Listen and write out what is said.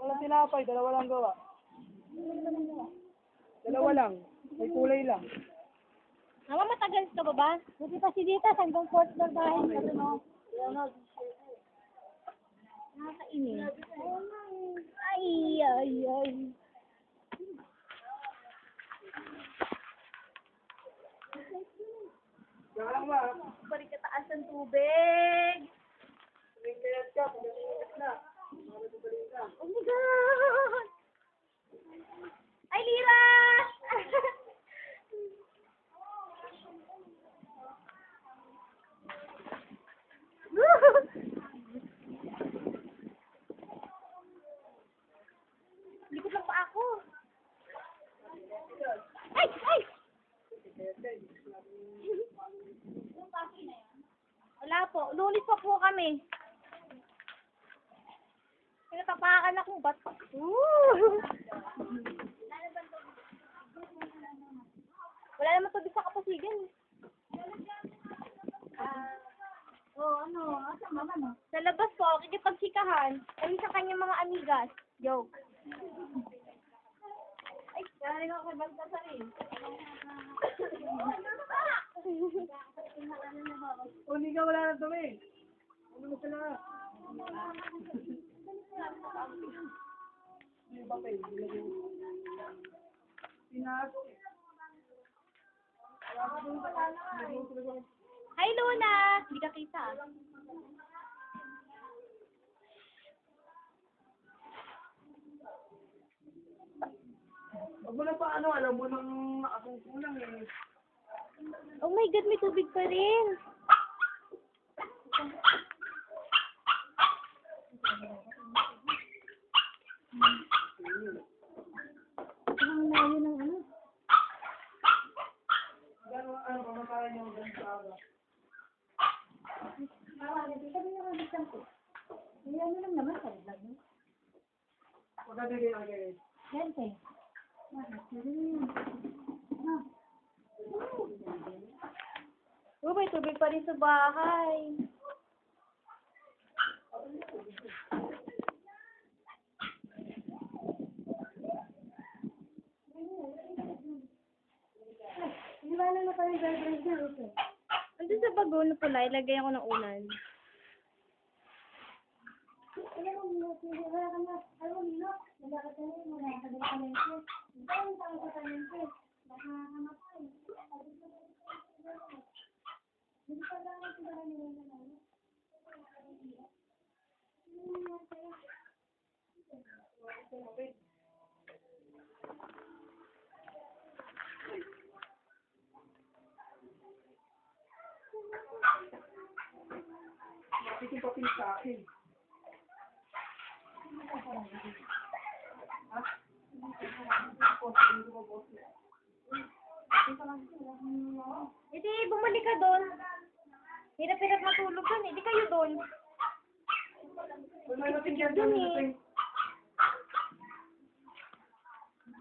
Walang tinapay, dalawa lang gawa. Dalawa lang. May kulay lang. Mama, matagal ka ba ba? Buti pa si Dita, hanggang fourth floor bahay ka rin, no? Nakakainis. Ay, ay, ay. Kaya lang ba? Balik ka taas ng tubig. Tingkayat ka, pagkakit na. Oh my God! Ay, Lira! Likod lang pa ako. Ay! Ay! Wala po. Lunis pa po kami. Pinatapakan akong bat. Wala naman tubig sa kapasigan. Asa mama no? Sa labas po, kikipagsikahan. Kami sa kanyang mga amigas. Joke. Ay, galing ako kay Baltasar eh. Hindi ka wala ng dumi. Ano mo sila? Hindi ba kayo? Pinas. Hi, Luna! Hindi ka kita. Huwag mo na pa ano, alam mo nang akong kulang eh. Oh my God, may tubig pa rin. Ang layo ng ano. Gano'n ano, pamakain yung ganun sa aga. Hindi kami nakabisang ko. May ano lang naman, sa vlog mo. Pagkabigay ang ganyan. Yan, te. Oh, may tubig pa rin sa bahay. Hindi ba na pa yung vibrance na ito? Andun sa bago na pula, ilagay ako ng ulan. Alam mo, minot, wala ka na, alam mo, minot, wala ka tayo, wala ka tayo talente. Ito yung tao sa talente. Baka namatay. Hindi pa lang ang sila nila na lang. Makikin pa sa akin. Ha? Hindi, bumalik ka doon. Hirap-hirap matulog doon. Hindi kayo doon. Kung may matingyan doon eh.